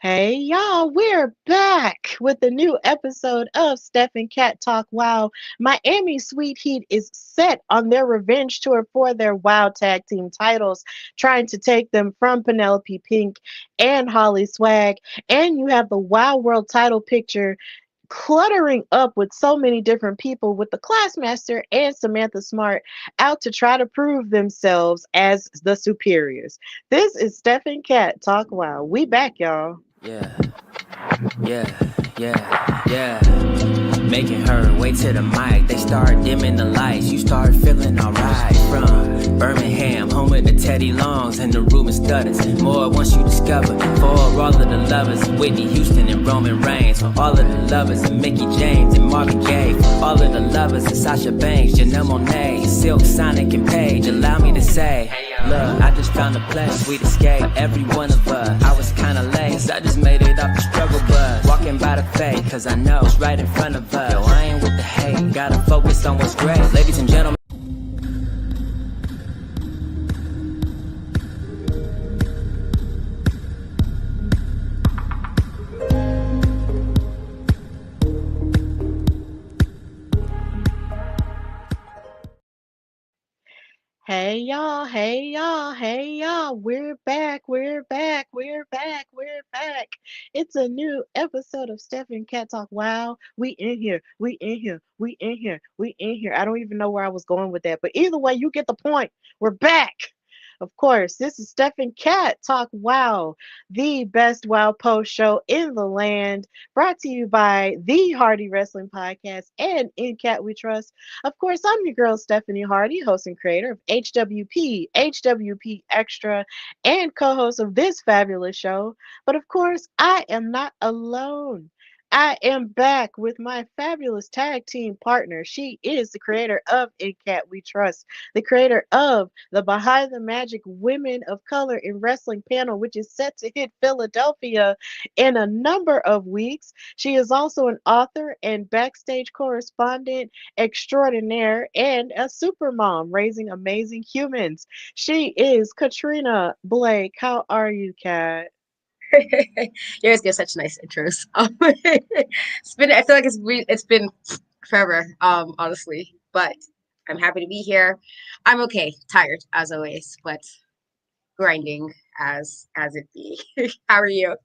Hey y'all, we're back with a new episode of Steph and Cat Talk Wow. Miami Sweet Heat is set on their revenge tour for their Wow Tag Team titles, trying to take them from Penelope Pink and Holly Swag. And you have the Wow World title picture cluttering up with so many different people with the Classmaster and Samantha Smart out to try to prove themselves as the superiors. This is Steph and Cat Talk Wow. We back, y'all. Yeah, yeah. Making her way to the mic. They start dimming the lights. You start feeling alright. From Birmingham, home of the Teddy Longs and the Ruben Studders. More once you discover. For all of the lovers, Whitney Houston and Roman Reigns. For all of the lovers, and Mickey James and Marvin Gaye. For all of the lovers, and Sasha Banks, Janelle Monáe, Silk, Sonic, and Paige. Allow me to say, look, I just found a place, sweet escape. Every one of us, I was kinda late, cause I just made it off the struggle bus. Walking by the fate, cause I know it's right in front of us. Yo, I ain't with the hate, gotta focus on what's great. Ladies and gentlemen. Hey y'all, we're back. It's a new episode of Steph and Cat Talk. Wow, we in here. I don't even know where I was going with that, but either way, you get the point. We're back. Of course, this is Steph and Cat Talk Wow, the best Wow post show in the land, brought to you by the Hardy Wrestling Podcast and In Cat We Trust. Of course, I'm your girl, Stephanie Hardy, host and creator of HWP Extra, and co host of this fabulous show. But of course, I am not alone. I am back with my fabulous tag team partner. She is the creator of In Cat We Trust, the creator of the Behind the Magic Women of Color in Wrestling panel, which is set to hit Philadelphia in a number of weeks. She is also an author and backstage correspondent extraordinaire and a super mom raising amazing humans. She is Katrina Blake. How are you, Kat? You always give such nice intros. It's been. I feel like it's been forever. Honestly, but I'm happy to be here. I'm okay. Tired as always, but grinding as it be. How are you?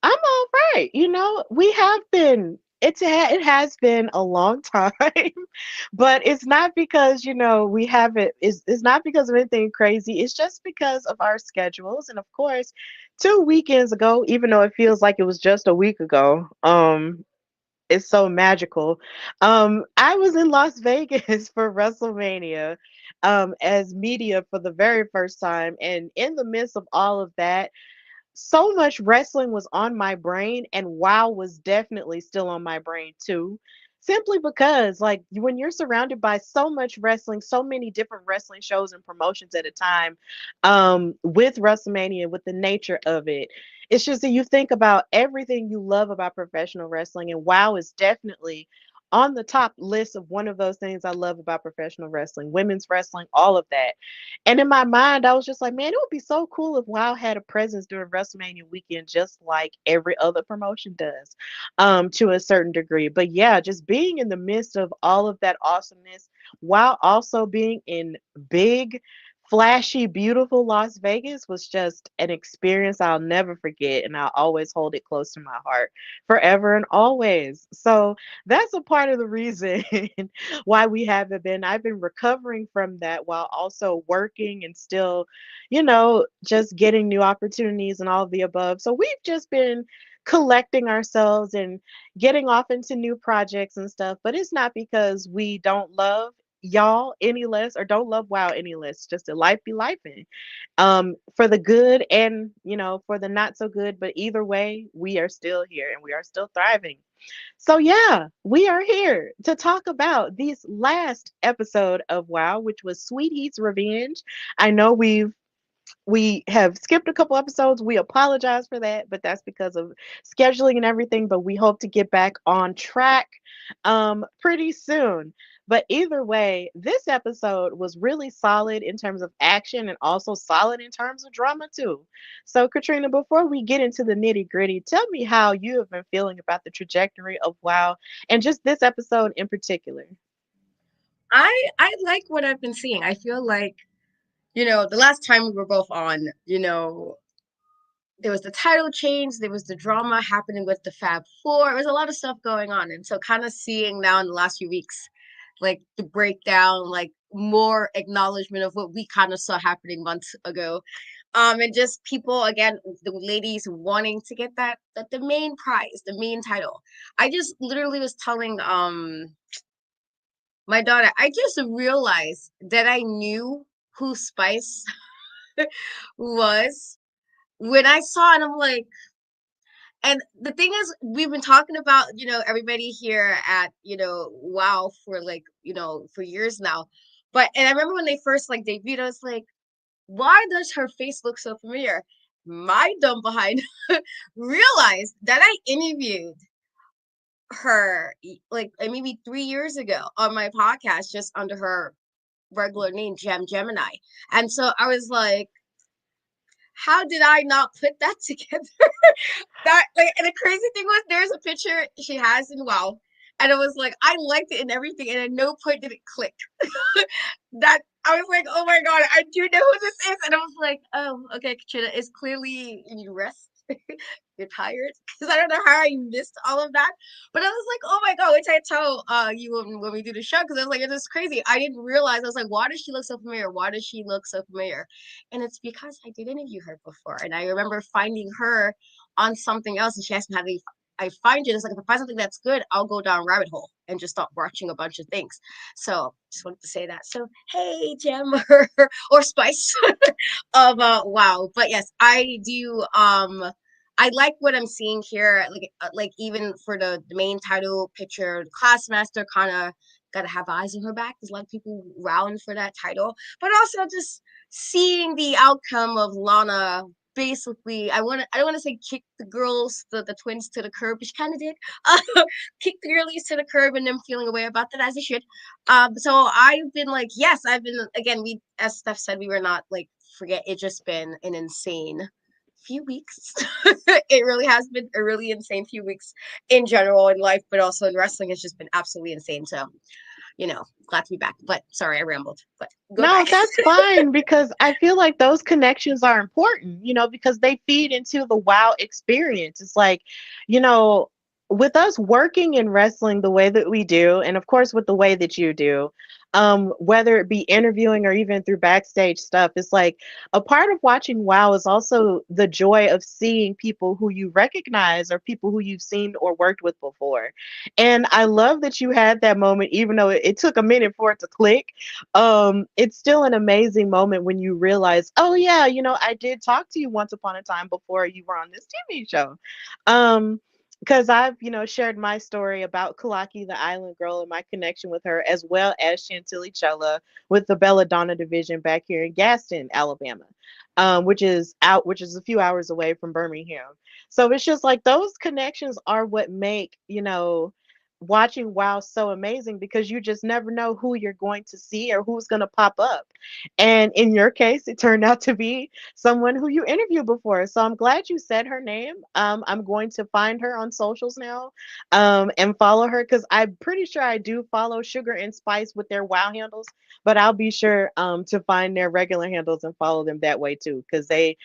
I'm all right. We have been. It has been a long time, but it's not because we haven't. It's not because of anything crazy. It's just because of our schedules, and of course, 2 weekends ago, even though it feels like it was just a week ago, it's so magical. I was in Las Vegas for WrestleMania, as media for the very first time, and in the midst of all of that, so much wrestling was on my brain, and WoW was definitely still on my brain too. Simply because, like, when you're surrounded by so much wrestling, so many different wrestling shows and promotions at a time, with WrestleMania, with the nature of it, it's just that you think about everything you love about professional wrestling, and WoW is definitely on the top list of one of those things I love about professional wrestling, women's wrestling, all of that. And in my mind, I was just like, man, it would be so cool if WoW had a presence during WrestleMania weekend, just like every other promotion does, to a certain degree. But yeah, just being in the midst of all of that awesomeness, while also being in big, flashy, beautiful Las Vegas was just an experience I'll never forget, and I'll always hold it close to my heart forever and always. So that's a part of the reason why we haven't been. I've been recovering from that while also working and still, just getting new opportunities and all of the above. So we've just been collecting ourselves and getting off into new projects and stuff. But it's not because we don't love y'all any less or don't love WoW any less. Just a life be life in. For the good and for the not so good. But either way, we are still here and we are still thriving. So yeah, we are here to talk about this last episode of WoW, which was Sweet Heat's Revenge. I know we have skipped a couple episodes. We apologize for that, but that's because of scheduling and everything. But we hope to get back on track pretty soon. But either way, this episode was really solid in terms of action and also solid in terms of drama too. So, Katrina, before we get into the nitty gritty, tell me how you have been feeling about the trajectory of WoW and just this episode in particular. I like what I've been seeing. I feel like, the last time we were both on, there was the title change, there was the drama happening with the Fab Four. There was a lot of stuff going on. And so kind of seeing now in the last few weeks, like the breakdown, like more acknowledgement of what we kind of saw happening months ago. And just people again, the ladies wanting to get that the main prize, the main title. I just literally was telling my daughter, I just realized that I knew who Spice was when I saw it. I'm like, and the thing is, we've been talking about, everybody here at, WoW for like, for years now. And I remember when they first like debuted, I was like, why does her face look so familiar? My dumb behind realized that I interviewed her like maybe 3 years ago on my podcast just under her regular name, Gemini. And so I was like, how did I not put that together? That like, and the crazy thing was, there's a picture she has in WoW, and it was like I liked it and everything, and at no point did it click. That I was like, oh my god, I do know who this is, and I was like, oh, okay, Katrina, is clearly you rest. You're tired because I don't know how I missed all of that. But I was like, oh my god, which I tell you when we do the show, because I was like, it is crazy. I didn't realize. I was like, why does she look so familiar? Why does she look so familiar? And it's because I did interview her before, and I remember finding her on something else, and she asked me how do I find you. And it's like, if I find something that's good, I'll go down rabbit hole and just start watching a bunch of things. So just wanted to say that. So hey, Gem or Spice of wow. But yes, I do. I like what I'm seeing here. Like even for the main title picture, the Classmaster kind of gotta have eyes on her back. There's a lot of people rowing for that title, but also just seeing the outcome of Lana. Basically, I don't want to say kick the girls, the twins to the curb, which kind of did. Kick the girlies to the curb and them feeling away about that as they should. So I've been like, yes, I've been again. We, as Steph said, we were not like forget. It's just been an insane few weeks. It really has been a really insane few weeks in general in life, but also in wrestling. It's just been absolutely insane. So, glad to be back. But sorry, I rambled. But go No, back. that's fine because I feel like those connections are important, because they feed into the WoW experience. It's like, you know, with us working in wrestling the way that we do, and of course with the way that you do, whether it be interviewing or even through backstage stuff, it's like a part of watching WoW is also the joy of seeing people who you recognize or people who you've seen or worked with before. And I love that you had that moment, even though it took a minute for it to click. It's still an amazing moment when you realize, oh yeah, I did talk to you once upon a time before you were on this TV show. um because I've, shared my story about Kalaki, the island girl, and my connection with her, as well as Chantilly Chella with the Belladonna division back here in Gaston, Alabama, which is a few hours away from Birmingham. So it's just like those connections are what make, watching WoW so amazing, because you just never know who you're going to see or who's going to pop up. And in your case, it turned out to be someone who you interviewed before. So I'm glad you said her name. I'm going to find her on socials now, and follow her, because I'm pretty sure I do follow Sugar and Spice with their WoW handles, but I'll be sure to find their regular handles and follow them that way too, because they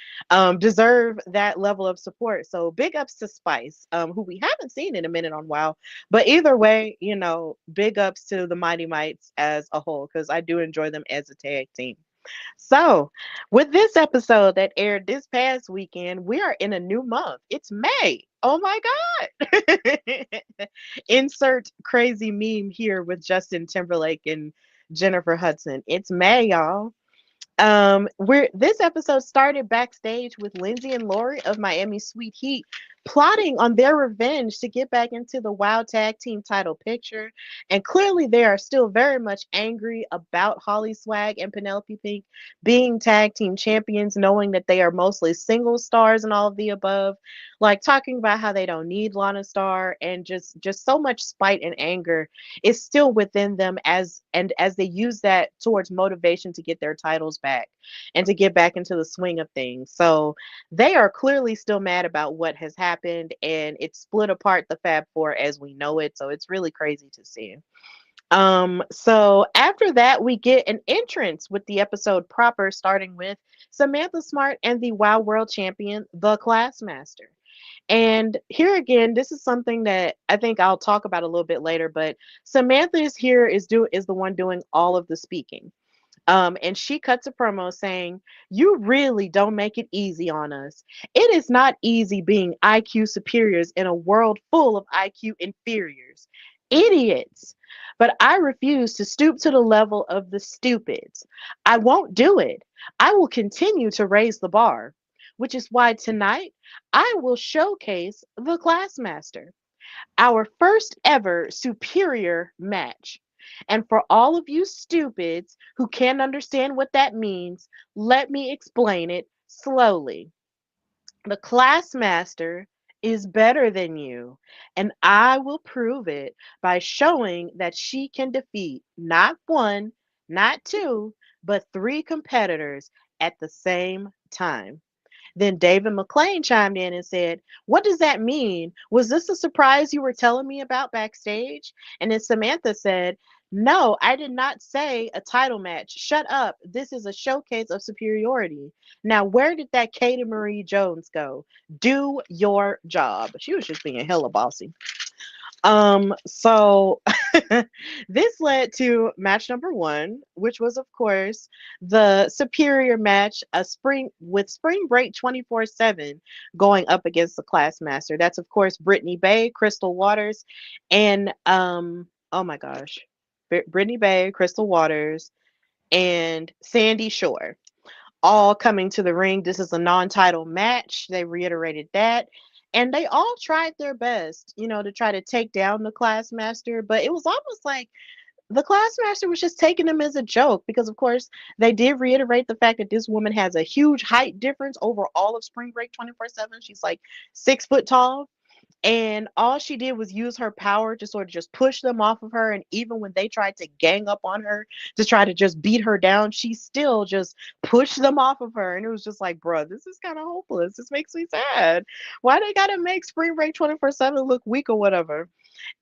deserve that level of support. So big ups to Spice, who we haven't seen in a minute on WoW. But either way, big ups to the Mighty Mites as a whole, because I do enjoy them as a tag team. So, with this episode that aired this past weekend, we are in a new month. It's May. Oh my God. Insert crazy meme here with Justin Timberlake and Jennifer Hudson. It's May, y'all. We're this episode started backstage with Lindsey and Laurie of Miami Sweet Heat plotting on their revenge to get back into the Wild Tag Team title picture. And clearly they are still very much angry about Holly Swag and Penelope Pink being tag team champions, knowing that they are mostly single stars and all of the above. Like talking about how they don't need Lana Star and just so much spite and anger is still within them as they use that towards motivation to get their titles back and to get back into the swing of things. So they are clearly still mad about what has happened, and it split apart the Fab Four as we know it. So it's really crazy to see. So after that, we get an entrance with the episode proper, starting with Samantha Smart and the WoW World Champion, the Classmaster. And here again, this is something that I think I'll talk about a little bit later, but Samantha is here is the one doing all of the speaking. And she cuts a promo saying, "You really don't make it easy on us. It is not easy being IQ superiors in a world full of IQ inferiors. Idiots. But I refuse to stoop to the level of the stupids. I won't do it. I will continue to raise the bar, which is why tonight I will showcase the Classmaster, our first ever superior match. And for all of you stupids who can't understand what that means, let me explain it slowly. The Classmaster is better than you, and I will prove it by showing that she can defeat not one, not two, but three competitors at the same time." Then David McClain chimed in and said, "What does that mean? Was this a surprise you were telling me about backstage?" And then Samantha said, "No, I did not say a title match. Shut up. This is a showcase of superiority. Now, where did that Kata Marie Jones go? Do your job." She was just being hella bossy. So this led to match number one, which was of course the superior match, a Spring Break 24/7 going up against the Classmaster. That's of course Brittany Bay, Crystal Waters, and oh my gosh, Brittany Bay, Crystal Waters, and Sandy Shore all coming to the ring. This is a non-title match. They reiterated that. And they all tried their best, to try to take down the Classmaster, but it was almost like the Classmaster was just taking them as a joke because, of course, they did reiterate the fact that this woman has a huge height difference over all of Spring Break 24/7. She's like 6 foot tall. And all she did was use her power to sort of just push them off of her. And even when they tried to gang up on her to try to just beat her down, she still just pushed them off of her. And it was just like, bruh, this is kind of hopeless. This makes me sad. Why they gotta make Spring Break 24/7 look weak or whatever?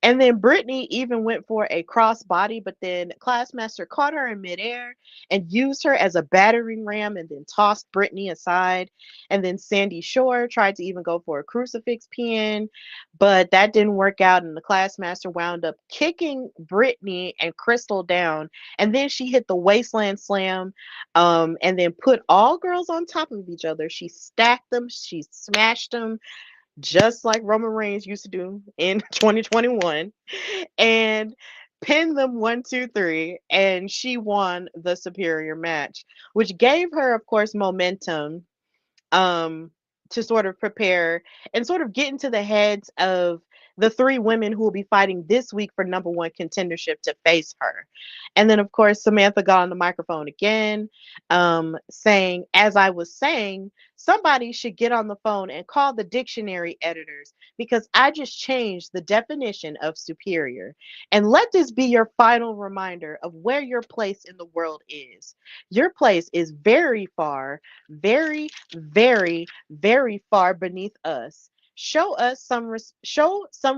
And then Brittany even went for a cross body, but then Classmaster caught her in midair and used her as a battering ram and then tossed Brittany aside. And then Sandy Shore tried to even go for a crucifix pin, but that didn't work out. And the Classmaster wound up kicking Brittany and Crystal down. And then she hit the wasteland slam, and then put all girls on top of each other. She stacked them, she smashed them, just like Roman Reigns used to do in 2021, and pinned them 1, 2, 3, and she won the superior match, which gave her, of course, momentum um, to sort of prepare and sort of get into the heads of the three women who will be fighting this week for number one contendership to face her. And then, of course, Samantha got on the microphone again, saying, "As I was saying, somebody should get on the phone and call the dictionary editors because I just changed the definition of superior. And let this be your final reminder of where your place in the world is. Your place is very far, very, very, very far beneath us. Show some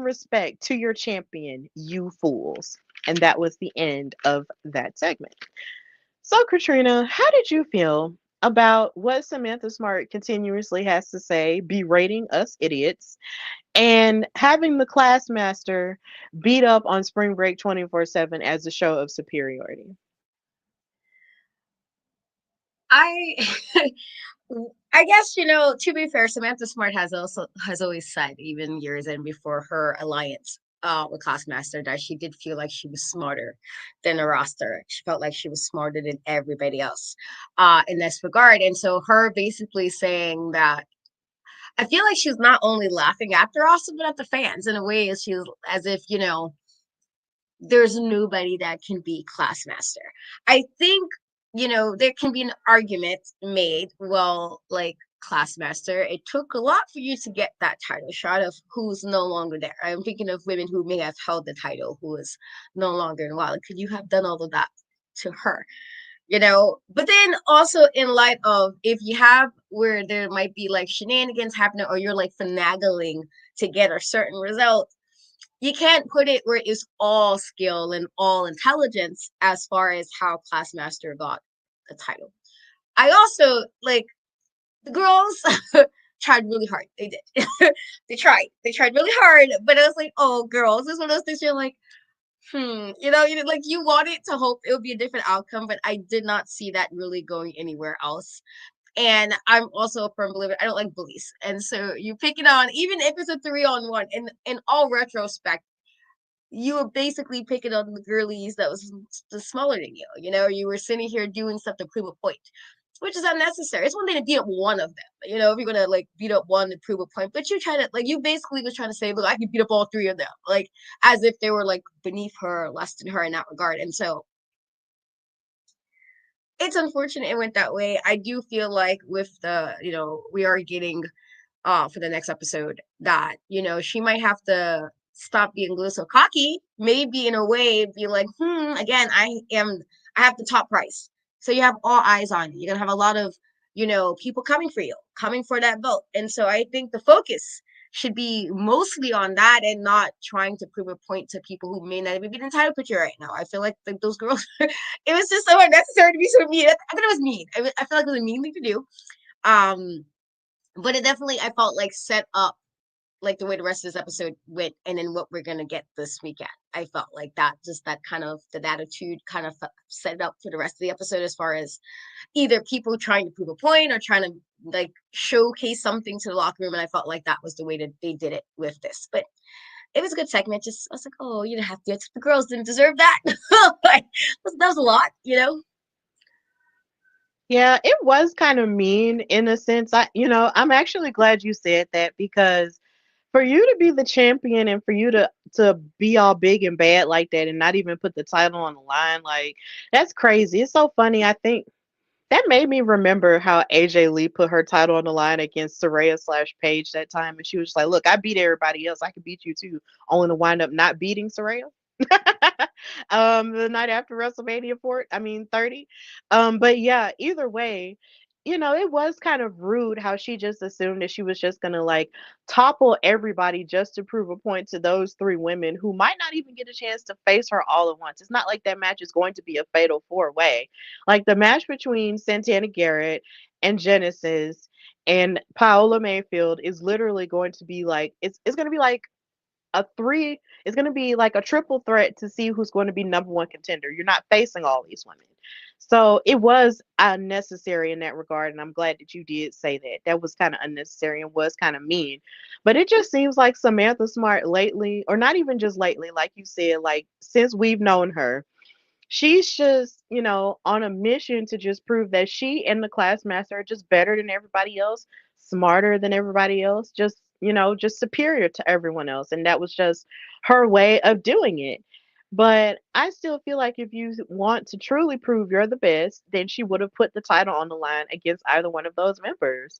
respect to your champion, you fools." And that was the end of that segment. So, Katrina, how did you feel about what Samantha Smart continuously has to say, berating us idiots, and having the Classmaster beat up on Spring Break 24/7 as a show of superiority? I I guess, to be fair, Samantha Smart has always said, even years in before her alliance with Classmaster, that she did feel like she was smarter than the roster. She felt like she was smarter than everybody else in this regard. And so her basically saying that, I feel like she's not only laughing at the roster, but at the fans in a way, as she's as if, there's nobody that can be Classmaster. I think, there can be an argument made, well, like, Classmaster, it took a lot for you to get that title shot of who's no longer there. I'm thinking of women who may have held the title who is no longer in. Wow, could you have done all of that to her? But then also in light of, if you have where there might be like shenanigans happening, or you're like finagling to get a certain result, you can't put it where it's all skill and all intelligence as far as how Classmaster got the title. I also like the girls tried really hard. They did. They tried. They tried really hard. But I was like, oh, girls, this is one of those things you're like, like, you wanted to hope it would be a different outcome, but I did not see that really going anywhere else. And I'm also a firm believer, I don't like bullies. And so you pick it on, even if it's a 3-on-1, in all retrospect, you were basically picking on the girlies that was smaller than you. You were sitting here doing stuff to prove a point, which is unnecessary. It's one thing to beat up one of them, if you're gonna like beat up one to prove a point, but you try to, like, you basically was trying to say, look, I can beat up all three of them, like, as if they were like beneath her, less than her in that regard. And so it's unfortunate it went that way. I do feel like with the, we are getting for the next episode, that, she might have to stop being a little so cocky, maybe in a way be like, again, I have the top price. So you have all eyes on you. You're gonna have a lot of, people coming for you, coming for that vote. And so I think the focus should be mostly on that, and not trying to prove a point to people who may not even be in the title picture right now. I feel like those girls, it was just so unnecessary to be so mean. I thought it was mean. I feel like it was a mean thing to do. But it definitely, I felt like, set up like the way the rest of this episode went, and then what we're gonna get this weekend. I felt like that, just that kind of, that attitude kind of set it up for the rest of the episode, as far as either people trying to prove a point or trying to like showcase something to the locker room. And I felt like that was the way that they did it with this. But it was a good segment. Just, I was like, oh, you didn't have to. The girls didn't deserve that. Like, that was a lot. Yeah, it was kind of mean in a sense. I'm actually glad you said that, because for you to be the champion and for you to be all big and bad like that and not even put the title on the line, like, that's crazy. It's so funny. I think that made me remember how AJ Lee put her title on the line against Saraya/Paige that time, and she was like, "Look, I beat everybody else. I can beat you too," only to wind up not beating Saraya. The night after WrestleMania 30. But yeah, either way, it was kind of rude how she just assumed that she was just gonna like topple everybody just to prove a point to those three women who might not even get a chance to face her all at once. It's not like that match is going to be a fatal four-way. Like the match between Santana Garrett and Genesis and Paola Mayfield is literally going to be like, it's gonna be like a three is going to be like a triple threat to see who's going to be number one contender. You're not facing all these women. So it was unnecessary in that regard. And I'm glad that you did say that. That was kind of unnecessary and was kind of mean. But it just seems like Samantha Smart lately, or not even just lately, like you said, like since we've known her, she's just, on a mission to just prove that she and the Classmaster are just better than everybody else, smarter than everybody else, just superior to everyone else. And that was just her way of doing it. But I still feel like if you want to truly prove you're the best, then she would have put the title on the line against either one of those members.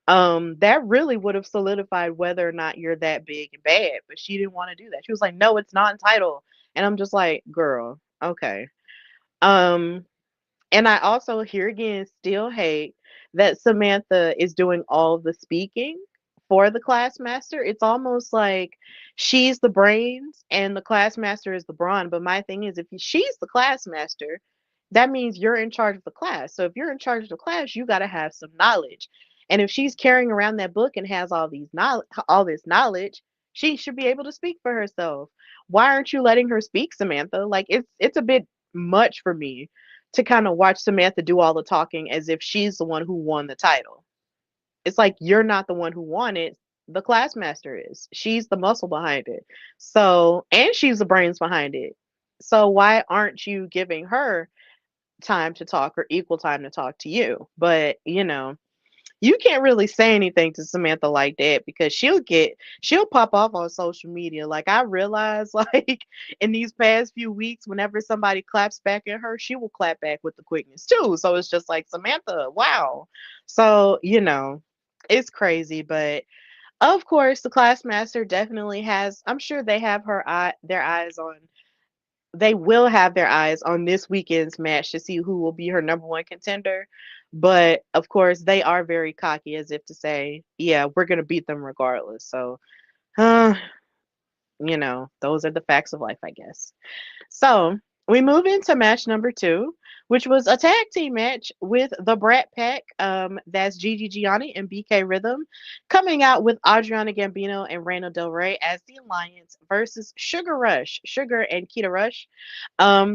That really would have solidified whether or not you're that big and bad. But she didn't want to do that. She was like, no, it's non-title. And I'm just like, girl, okay. Um, and I also here again still hate that Samantha is doing all the speaking for the Classmaster. It's almost like she's the brains and the Classmaster is the brawn. But my thing is, if she's the Classmaster, that means you're in charge of the class. So if you're in charge of the class, you got to have some knowledge. And if she's carrying around that book and has all this knowledge, she should be able to speak for herself. Why aren't you letting her speak, Samantha? Like it's a bit much for me to kind of watch Samantha do all the talking as if she's the one who won the title. It's like you're not the one who won it. The Classmaster is. She's the muscle behind it. So, and she's the brains behind it. So why aren't you giving her time to talk or equal time to talk to you? But, you can't really say anything to Samantha like that because she'll pop off on social media. Like I realize like in these past few weeks, whenever somebody claps back at her, she will clap back with the quickness too. So it's just like Samantha, wow. So, it's crazy, but of course the Classmaster definitely has, I'm sure their eyes on they will have their eyes on this weekend's match to see who will be her number one contender. But of course, they are very cocky, as if to say, "Yeah, we're gonna beat them regardless." So, uh, those are the facts of life, I guess. So we move into match number two, which was a tag team match with the Brat Pack. That's Gigi Gianni and BK Rhythm coming out with Adriana Gambino and Reina Del Rey as the Alliance versus Sugar and Keta Rush.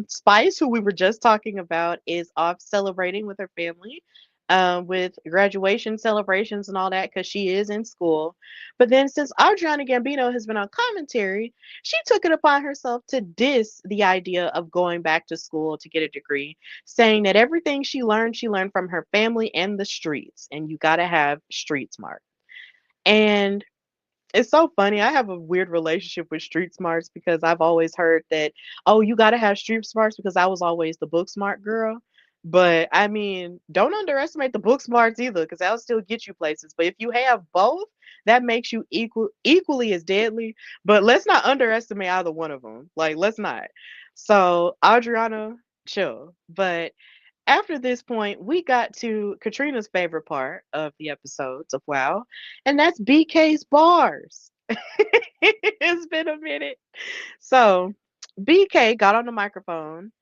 Spice, who we were just talking about, is off celebrating with her family. With graduation celebrations and all that, because she is in school. But then, since Adriana Gambino has been on commentary, she took it upon herself to diss the idea of going back to school to get a degree, saying that everything she learned from her family and the streets, and you gotta have street smart. And it's so funny. I have a weird relationship with street smarts because I've always heard that, oh, you got to have street smarts because I was always the book smart girl. But I mean, don't underestimate the book smarts either because that'll still get you places. But if you have both, that makes you equally as deadly. But let's not underestimate either one of them. Like, let's not. So, Adriana, chill. But after this point, we got to Katrina's favorite part of the episodes of WoW, and that's BK's bars. It's been a minute. So, BK got on the microphone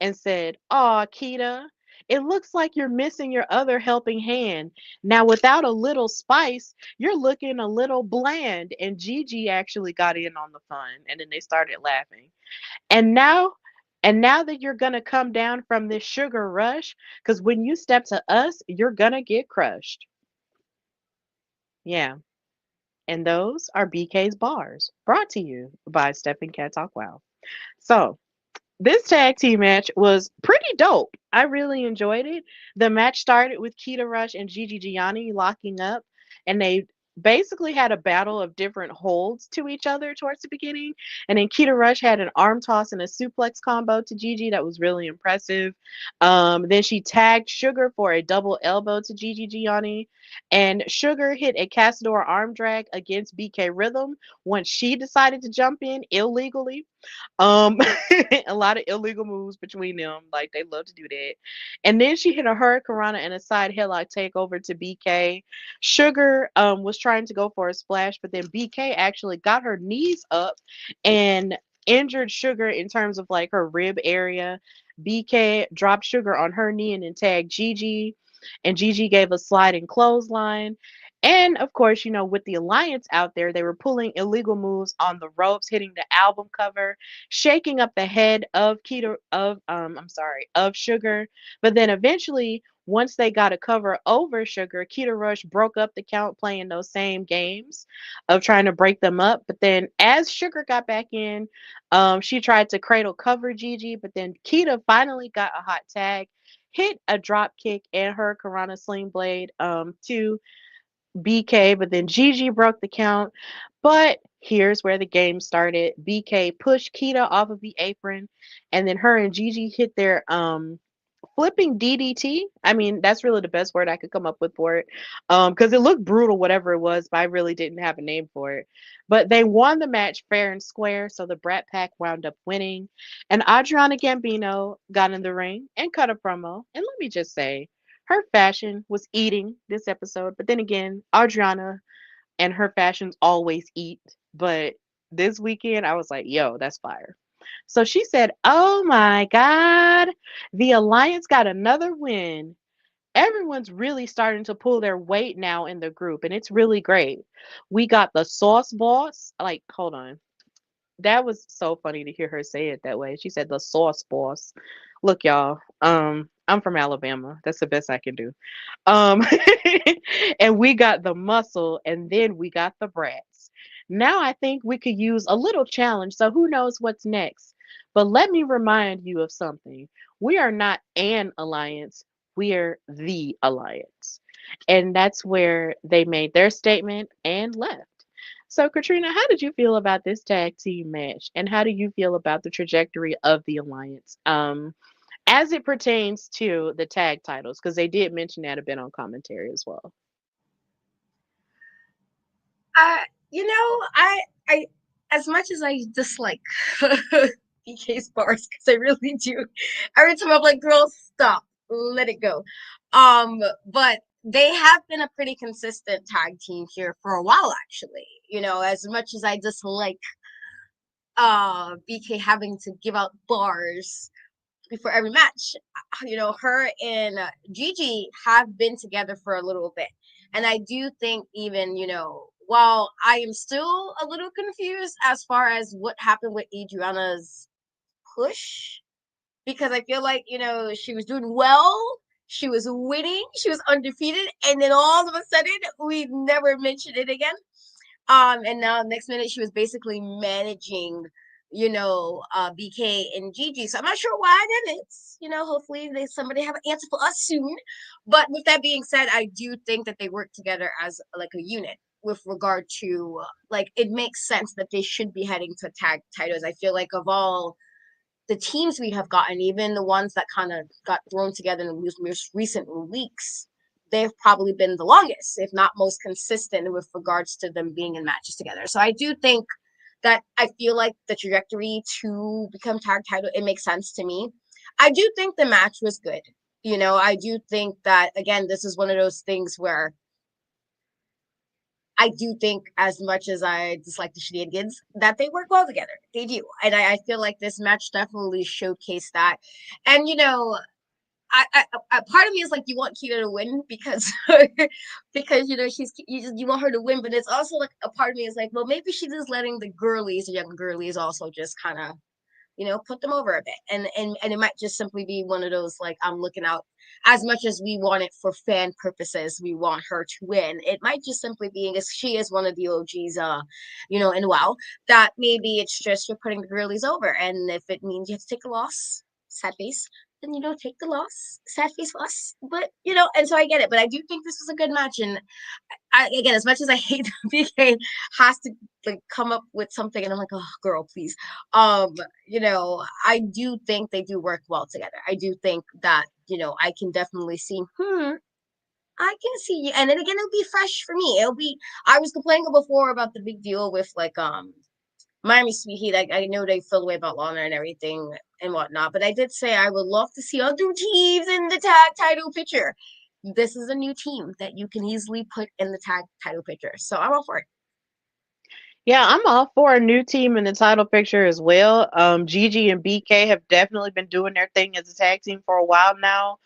and said, "Aw, Keita, it looks like you're missing your other helping hand. Now, without a little spice, you're looking a little bland." And Gigi actually got in on the fun, and then they started laughing. And now that you're gonna come down from this sugar rush, because when you step to us, you're gonna get crushed. Yeah. And those are BK's bars, brought to you by Steph and Cat Talk Wow. So this tag team match was pretty dope. I really enjoyed it. The match started with Keta Rush and Gigi Gianni locking up, and they basically had a battle of different holds to each other towards the beginning. And then Keta Rush had an arm toss and a suplex combo to Gigi that was really impressive. Then she tagged Sugar for a double elbow to Gigi Gianni, and Sugar hit a Casador arm drag against BK Rhythm once she decided to jump in illegally. um, a lot of illegal moves between them. Like they love to do that. And then she hit a hurricanrana and a side headlock takeover to BK. Sugar was trying to go for a splash, but then BK actually got her knees up and injured Sugar in terms of like her rib area. BK dropped Sugar on her knee and then tagged Gigi. And Gigi gave a sliding clothesline. And of course, with the Alliance out there, they were pulling illegal moves on the ropes, hitting the album cover, shaking up the head of Keto I'm sorry, of Sugar. But then eventually, once they got a cover over Sugar, Keto Rush broke up the count playing those same games of trying to break them up. But then as Sugar got back in, she tried to cradle cover Gigi, but then Keto finally got a hot tag, hit a drop kick and her Karana Sling Blade to BK, but then Gigi broke the count. But here's where the game started. BK pushed Keita off of the apron, and then her and Gigi hit their flipping DDT. I mean, that's really the best word I could come up with for it. Because it looked brutal, whatever it was, but I really didn't have a name for it. But they won the match fair and square, so the Brat Pack wound up winning. And Adriana Gambino got in the ring and cut a promo. And let me just say, her fashion was eating this episode. But then again, Adriana and her fashions always eat. But this weekend, I was like, yo, that's fire. So she said, "Oh my God, the Alliance got another win. Everyone's really starting to pull their weight now in the group, and it's really great. We got the sauce boss." Like, hold on. That was so funny to hear her say it that way. She said the sauce boss. Look, y'all. I'm from Alabama. That's the best I can do. Um, and we got the muscle, and then we got the brats. Now I think we could use a little challenge. So who knows what's next? But let me remind you of something. We are not an alliance. We're the alliance. And that's where they made their statement and left. So, Katrina, how did you feel about this tag team match? And how do you feel about the trajectory of the alliance? As it pertains to the tag titles, because they did mention that a bit on commentary as well. Uh, I as much as I dislike BK's bars, because I really do. Every time I'm like, girl, stop, let it go. But they have been a pretty consistent tag team here for a while, actually. As much as I dislike BK having to give out bars before every match. Her and Gigi have been together for a little bit. And I do think, even, while I am still a little confused as far as what happened with Adriana's push, because I feel like, she was doing well, she was winning, she was undefeated, and then all of a sudden we never mentioned it again. And now next minute she was basically managing, BK and Gigi. So I'm not sure why that is. Hopefully somebody have an answer for us soon. But with that being said, I do think that they work together as like a unit with regard to like it makes sense that they should be heading to tag titles. I feel like of all the teams we have gotten, even the ones that kind of got thrown together in the most recent weeks, they've probably been the longest, if not most consistent, with regards to them being in matches together. So I do think that I feel like the trajectory to become tag title, it makes sense to me. I do think the match was good. I do think that, again, this is one of those things where I do think, as much as I dislike the shenanigans, that they work well together. They do. And I feel like this match definitely showcased that. And, I part of me is like, you want Keta to win because because you want her to win, but it's also like a part of me is like, well, maybe she's just letting the young girlies also just kind of put them over a bit, and it might just simply be one of those, like, I'm looking out. As much as we want it for fan purposes, we want her to win. It might just simply be, as she is one of the OGs, in WoW, that maybe it's just you're putting the girlies over, and if it means you have to take a loss, sad face, then take the loss, sad face for us. But and so I get it, but I do think this was a good match, and again, as much as I hate BK has to like come up with something, and I'm like, oh, girl, please. I do think they do work well together. I do think that I can definitely see. I can see you, and then again, it'll be fresh for me. It'll be. I was complaining before about the big deal with like Miami Sweet Heat. I know they feel away about Lana and everything and whatnot, but I did say I would love to see other teams in the tag title picture. This is a new team that you can easily put in the tag title picture. So I'm all for it. Yeah, I'm all for a new team in the title picture as well. Gigi and BK have definitely been doing their thing as a tag team for a while now.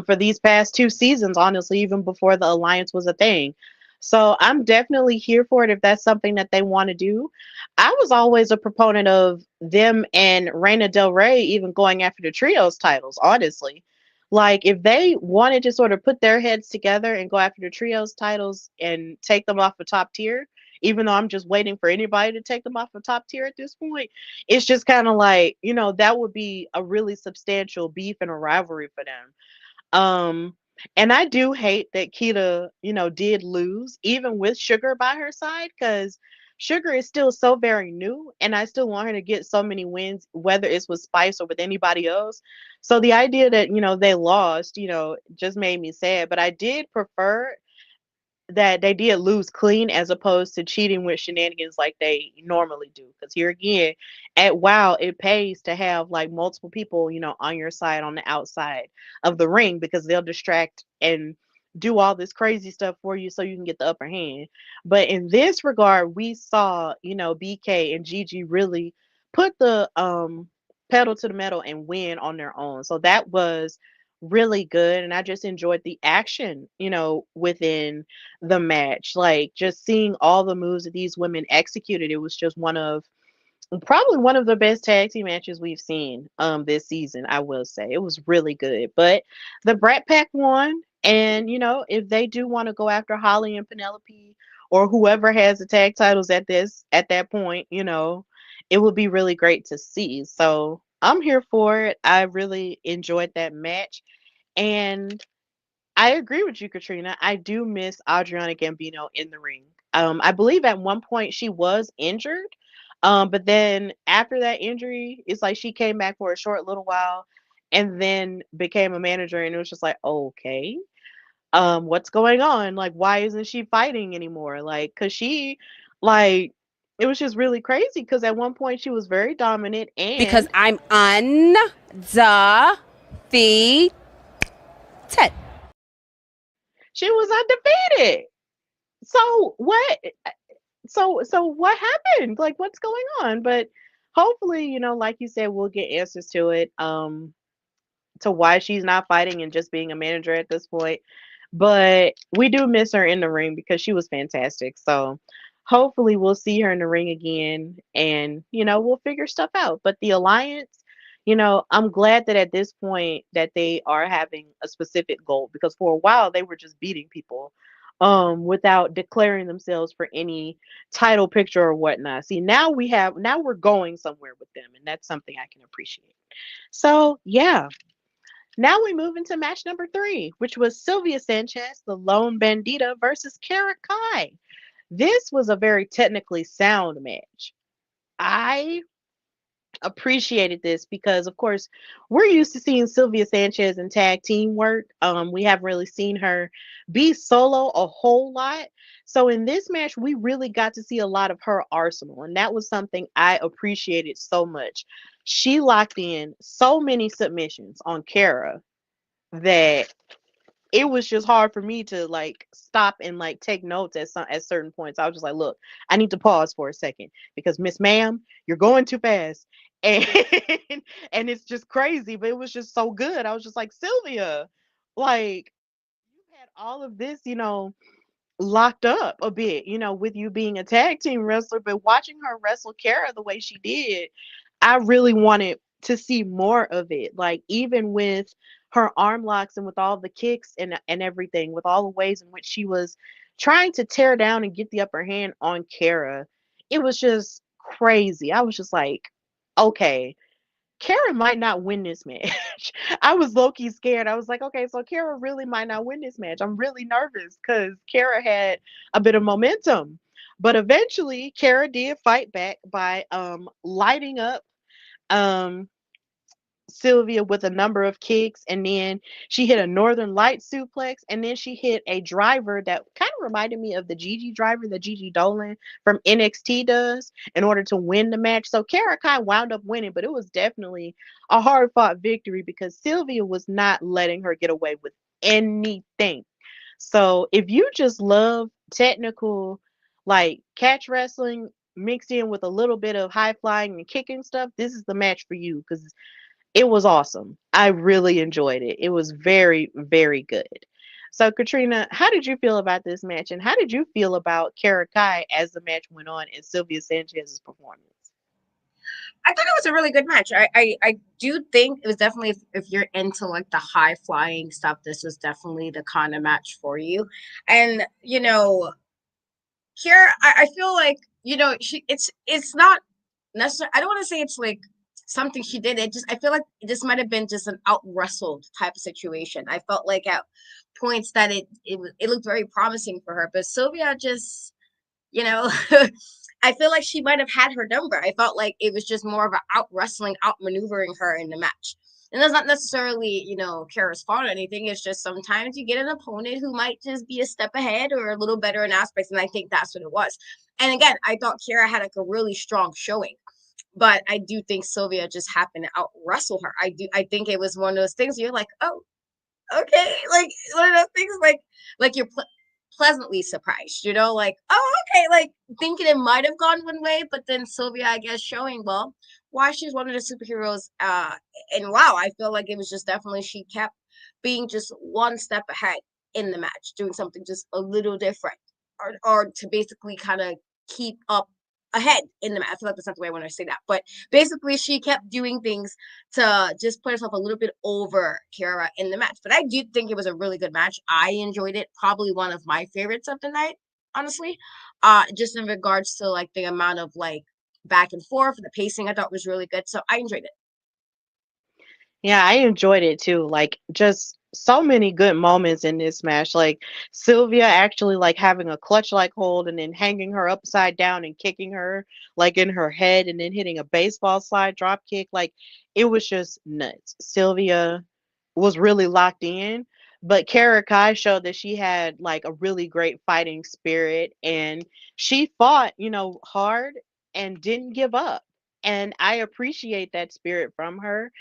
For these past 2 seasons, honestly, even before the alliance was a thing. So I'm definitely here for it if that's something that they want to do. I was always a proponent of them and Reina Del Rey even going after the trios titles, honestly. Like if they wanted to sort of put their heads together and go after the trios titles and take them off the top tier, even though I'm just waiting for anybody to take them off the top tier at this point. It's just kind of like, that would be a really substantial beef and a rivalry for them. And I do hate that Kita, did lose, even with Sugar by her side, because Sugar is still so very new, and I still want her to get so many wins, whether it's with Spice or with anybody else. So the idea that, they lost, just made me sad. But I did prefer that they did lose clean as opposed to cheating with shenanigans like they normally do. Because here again, at WoW, it pays to have like multiple people, on your side on the outside of the ring because they'll distract and do all this crazy stuff for you so you can get the upper hand. But in this regard, we saw, BK and Gigi really put the pedal to the metal and win on their own. So that was really good, and I just enjoyed the action, within the match. Like just seeing all the moves that these women executed, it was just one of Probably one of the best tag team matches we've seen this season, I will say. It was really good. But the Brat Pack won, and if they do want to go after Holly and Penelope or whoever has the tag titles at that point, it would be really great to see. So, I'm here for it. I really enjoyed that match, and I agree with you, Katrina. I do miss Adriana Gambino in the ring. I believe at one point she was injured, but then after that injury, it's like she came back for a short little while, and then became a manager, and it was just like, okay, what's going on? Like, why isn't she fighting anymore? Like, cause she, like, it was just really crazy. Because at one point she was very dominant, Because and I'm undefeated. she was undefeated. So what? So what happened? Like, what's going on? But hopefully, like you said, we'll get answers to it. To why she's not fighting and just being a manager at this point. But we do miss her in the ring because she was fantastic. So hopefully we'll see her in the ring again, and we'll figure stuff out. But the alliance, I'm glad that at this point that they are having a specific goal, because for a while they were just beating people without declaring themselves for any title picture or whatnot. See, now we're going somewhere with them, and that's something I can appreciate. So yeah, now we move into match number 3, which was Sylvia Sanchez, the lone bandita, versus Kara Kai. This was a very technically sound match. I appreciated this because, of course, we're used to seeing Sylvia Sanchez in tag team work. We haven't really seen her be solo a whole lot. So in this match, we really got to see a lot of her arsenal, and that was something I appreciated so much. She locked in so many submissions on Kara that it was just hard for me to like stop and like take notes at certain points. I was just like, look, I need to pause for a second because Miss Ma'am, you're going too fast. And and it's just crazy, but it was just so good. I was just like, Sylvia, like you had all of this, locked up a bit, with you being a tag team wrestler, but watching her wrestle Kara the way she did, I really wanted to see more of it. Like, even with her arm locks and with all the kicks and everything, with all the ways in which she was trying to tear down and get the upper hand on Kara, it was just crazy. I was just like, okay, Kara might not win this match. I was low key scared. I was like, okay, so Kara really might not win this match. I'm really nervous because Kara had a bit of momentum. But eventually, Kara did fight back by lighting up um Sylvia with a number of kicks, and then she hit a Northern Light suplex, and then she hit a driver that kind of reminded me of the Gigi driver that Gigi Dolan from NXT does in order to win the match. So Kara Kai wound up winning, but it was definitely a hard fought victory because Sylvia was not letting her get away with anything. So if you just love technical, like catch wrestling mixed in with a little bit of high flying and kicking stuff, this is the match for you because it was awesome. I really enjoyed it. It was very, very good. So, Katrina, how did you feel about this match, and how did you feel about Kara Kai as the match went on and Sylvia Sanchez's performance? I thought it was a really good match. I do think it was definitely, if you're into like the high flying stuff, this was definitely the kind of match for you. And here I feel like it's not necessarily. I don't want to say it's like something she did. It just, I feel like this might have been just an out wrestled type of situation. I felt like at points that it looked very promising for her, but Sylvia just you know I feel like she might have had her number. I felt like it was just more of a out wrestling, out maneuvering her in the match. And that's not necessarily, Kara's fault or anything. It's just sometimes you get an opponent who might just be a step ahead or a little better in aspects. And I think that's what it was. And again, I thought Kara had like a really strong showing. But I do think Sylvia just happened to out wrestle her. I think it was one of those things where you're like, oh, okay, like one of those things like you're pleasantly surprised, like, oh, okay, like thinking it might have gone one way, but then Sylvia, I guess, showing, well, why she's one of the superheroes. And wow, I feel like it was just definitely she kept being just one step ahead in the match, doing something just a little different, or to basically kind of keep up ahead in the match. I feel like that's not the way I want to say that, but basically she kept doing things to just put herself a little bit over Kiara in the match. But I do think it was a really good match. I enjoyed it. Probably one of my favorites of the night, honestly. Just in regards to like the amount of like back and forth, the pacing I thought was really good. So I enjoyed it. Yeah, I enjoyed it too. Like just so many good moments in this match. Like Sylvia actually like having a clutch like hold and then hanging her upside down and kicking her like in her head and then hitting a baseball slide drop kick. Like it was just nuts. Sylvia was really locked in, but Kara Kai showed that she had like a really great fighting spirit and she fought, hard and didn't give up. And I appreciate that spirit from her.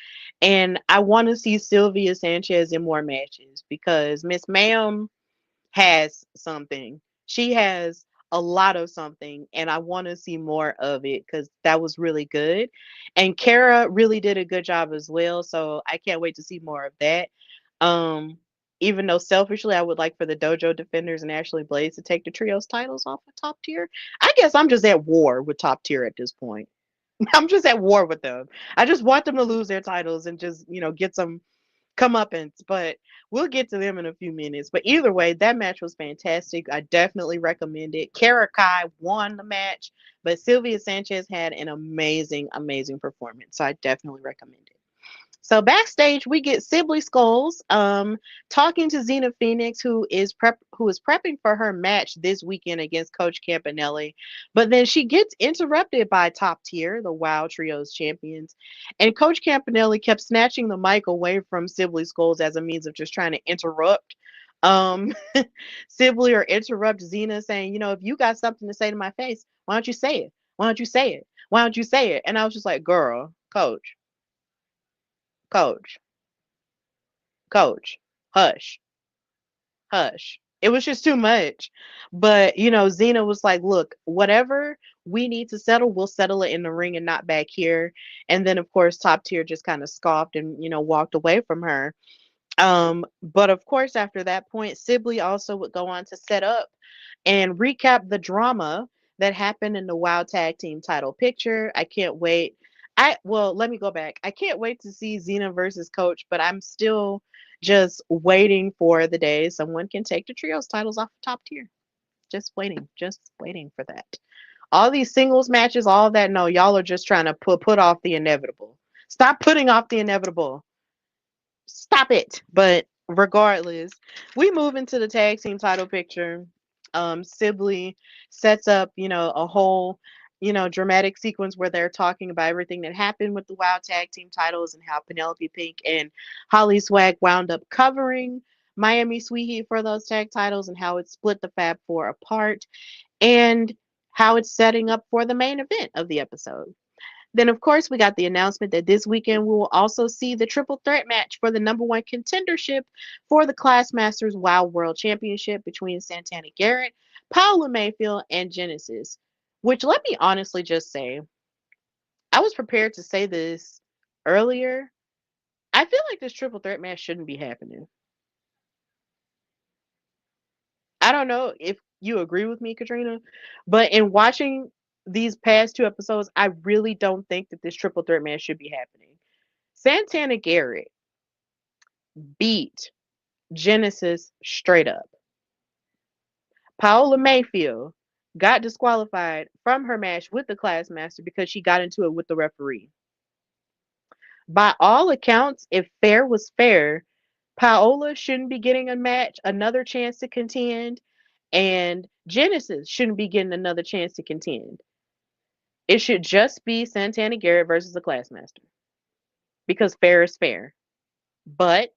And I want to see Sylvia Sanchez in more matches because Miss Ma'am has something. She has a lot of something, and I want to see more of it because that was really good. And Kara really did a good job as well, so I can't wait to see more of that. Um, Even though selfishly I would like for the Dojo Defenders and Ashley Blaze to take the trios titles off of top tier. I guess I'm just at war with top tier at this point. I'm just at war with them. I just want them to lose their titles and just, get some comeuppance, but we'll get to them in a few minutes. But either way, that match was fantastic. I definitely recommend it. Kara Kai won the match, but Sylvia Sanchez had an amazing, amazing performance. So I definitely recommend it. So backstage, we get Sibley Skulls talking to Xena Phoenix, who is prepping for her match this weekend against Coach Campanelli. But then she gets interrupted by Top Tier, the WoW Trios champions, and Coach Campanelli kept snatching the mic away from Sibley Skulls as a means of just trying to interrupt. Um, Sibley or interrupt Xena, saying, if you got something to say to my face, why don't you say it? Why don't you say it? Why don't you say it? And I was just like, girl, coach, coach, hush, hush. It was just too much. But, Xena was like, look, whatever we need to settle, we'll settle it in the ring and not back here. And then, of course, Top Tier just kind of scoffed and, walked away from her. But of course, after that point, Sibley also would go on to set up and recap the drama that happened in the WoW Tag Team title picture. I can't wait. Let me go back. I can't wait to see Xena versus Coach, but I'm still just waiting for the day someone can take the trios titles off the top tier. Just waiting for that. All these singles matches, all that. No, y'all are just trying to put off the inevitable. Stop putting off the inevitable. Stop it. But regardless, we move into the tag team title picture. Sibley sets up, a whole, dramatic sequence where they're talking about everything that happened with the WoW tag team titles and how Penelope Pink and Holly Swag wound up covering Miami Sweet Heat for those tag titles and how it split the Fab Four apart and how it's setting up for the main event of the episode. Then, of course, we got the announcement that this weekend we will also see the triple threat match for the number one contendership for the Classmasters Wild World Championship between Santana Garrett, Paola Mayfield, and Genesis. Which, let me honestly just say, I was prepared to say this earlier. I feel like this triple threat match shouldn't be happening. I don't know if you agree with me, Katrina, but in watching these past two episodes, I really don't think that this triple threat match should be happening. Santana Garrett beat Genesis straight up. Paola Mayfield got disqualified from her match with the Classmaster because she got into it with the referee. By all accounts, if fair was fair, Paola shouldn't be getting a match, another chance to contend, and Genesis shouldn't be getting another chance to contend. It should just be Santana Garrett versus the Classmaster because fair is fair. But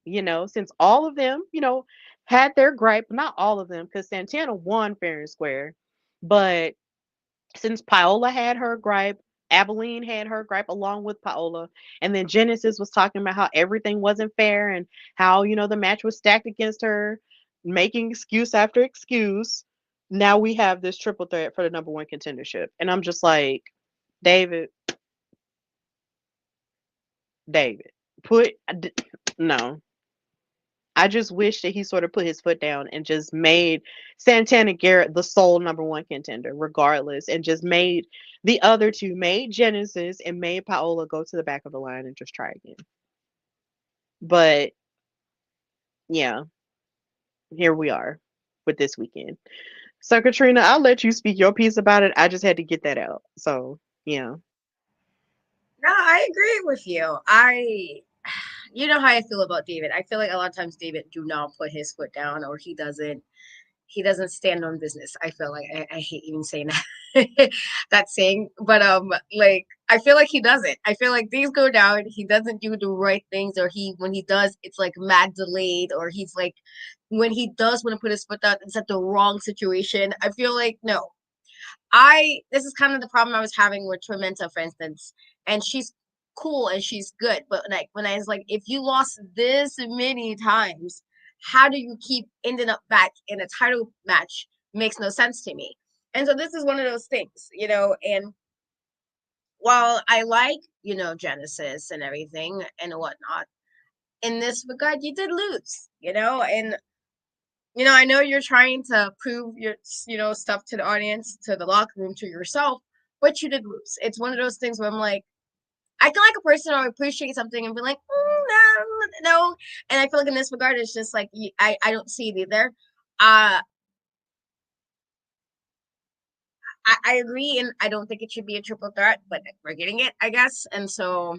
since all of them, had their gripe, not all of them, because Santana won fair and square, but since Paola had her gripe, Abilene had her gripe along with Paola, and then Genesis was talking about how everything wasn't fair and how, the match was stacked against her, making excuse after excuse. Now we have this triple threat for the number one contendership. And I'm just like, David, David, put, no, I just wish that he sort of put his foot down and just made Santana Garrett the sole number one contender, regardless, and just made the other two, made Genesis and made Paola go to the back of the line and just try again. But yeah, here we are with this weekend. So Katrina, I'll let you speak your piece about it. I just had to get that out. So yeah. No, I agree with you. You know how I feel about David. I feel like a lot of times David do not put his foot down, or he doesn't stand on business. I feel like I hate even saying that that saying, but like I feel like he doesn't. I feel like things go down. He doesn't do the right things, or when he does, it's like mad delayed, or he's like when he does want to put his foot down, it's at the wrong situation. I feel like no. This is kind of the problem I was having with Tormenta, for instance, and she's cool and she's good, but like when I was like, if you lost this many times, how do you keep ending up back in a title match? Makes no sense to me. And so this is one of those things, and while I like, Genesis and everything and whatnot, in this regard, you did lose, and I know you're trying to prove your, stuff to the audience, to the locker room, to yourself, but you did lose. It's one of those things where I'm like, I feel like a person will appreciate something and be like, no, no. And I feel like in this regard, it's just like, I don't see it either. I agree, and I don't think it should be a triple threat, but we're getting it, I guess. And so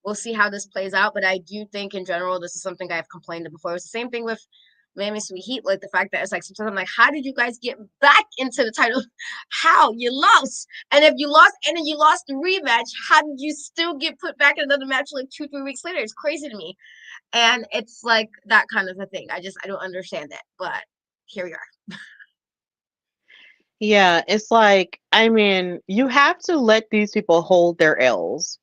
we'll see how this plays out. But I do think in general, this is something I've complained before. It's the same thing with Miami Sweet Heat, like the fact that it's like sometimes I'm like, how did you guys get back into the title? How? You lost. And if you lost and then you lost the rematch, how did you still get put back in another match like 2-3 weeks later? It's crazy to me. And it's like that kind of a thing. I don't understand that. But here we are. Yeah, it's like, I mean, you have to let these people hold their L's.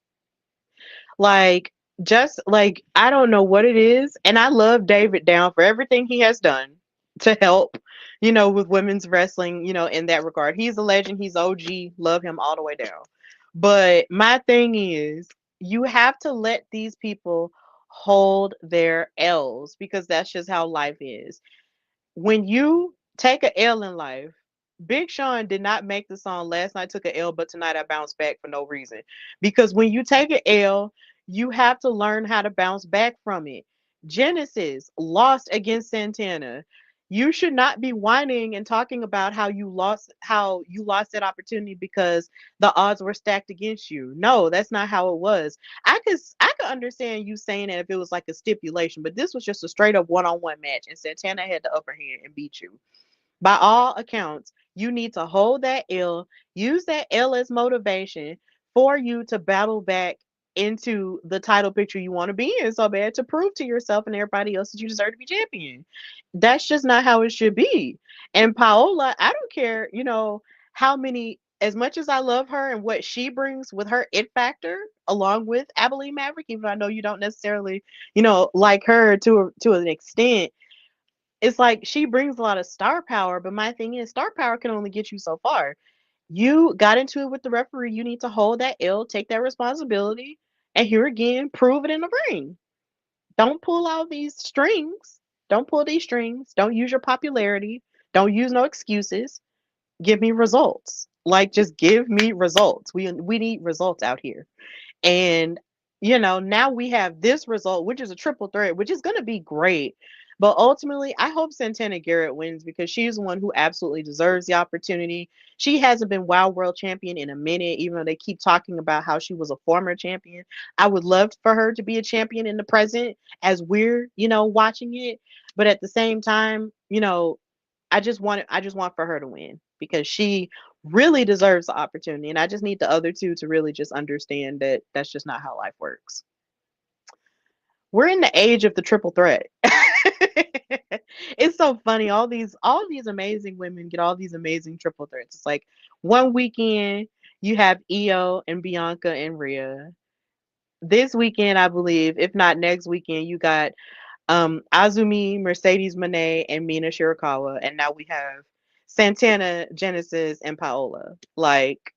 Like, just like, I don't know what it is. And I love David Down for everything he has done to help, with women's wrestling, in that regard. He's a legend. He's OG. Love him all the way down. But my thing is, you have to let these people hold their L's because that's just how life is. When you take a L in life, Big Sean did not make the song Last Night Took a L, but Tonight I Bounced Back for no reason. Because when you take an L, you have to learn how to bounce back from it. Genesis lost against Santana. You should not be whining and talking about how you lost that opportunity because the odds were stacked against you. No, that's not how it was. I could understand you saying that if it was like a stipulation, but this was just a straight up one-on-one match and Santana had the upper hand and beat you. By all accounts, you need to hold that L, use that L as motivation for you to battle back into the title picture you want to be in so bad to prove to yourself and everybody else that you deserve to be champion. That's just not how it should be. And Paola, I don't care, how many, as much as I love her and what she brings with her it factor, along with Abilene Maverick, even though I know you don't necessarily, like her to an extent, it's like she brings a lot of star power, but my thing is star power can only get you so far. You got into it with the referee. You need to hold that L, take that responsibility, and here again, prove it in the ring. Don't pull out these strings. Don't pull these strings. Don't use your popularity. Don't use no excuses. Give me results. Like just give me results. We need results out here. And, now we have this result, which is a triple threat, which is going to be great. But ultimately, I hope Santana Garrett wins because she's the one who absolutely deserves the opportunity. She hasn't been Wild World Champion in a minute, even though they keep talking about how she was a former champion. I would love for her to be a champion in the present as we're, watching it. But at the same time, I just want for her to win because she really deserves the opportunity. And I just need the other two to really just understand that that's just not how life works. We're in the age of the triple threat. It's so funny. All these amazing women get all these amazing triple threats. It's like one weekend you have Io and Bianca and Rhea. This weekend, I believe, if not next weekend, you got Azumi, Mercedes Monet, and Mina Shirakawa, and now we have Santana, Genesis, and Paola. Like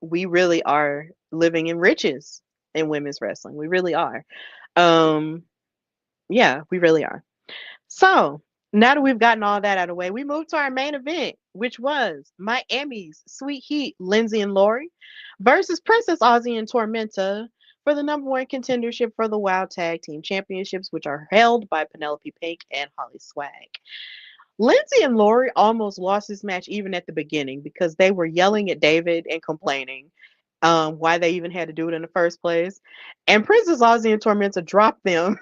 we really are living in riches in women's wrestling. We really are. Um, Yeah, we really are. So now that we've gotten all that out of the way, we move to our main event, which was Miami's Sweet Heat, Lindsey and Laurie, versus Princess Aussie and Tormenta for the number one contendership for the Wild Tag Team Championships, which are held by Penelope Pink and Holly Swag. Lindsey and Laurie almost lost this match even at the beginning because they were yelling at David and complaining why they even had to do it in the first place. And Princess Aussie and Tormenta dropped them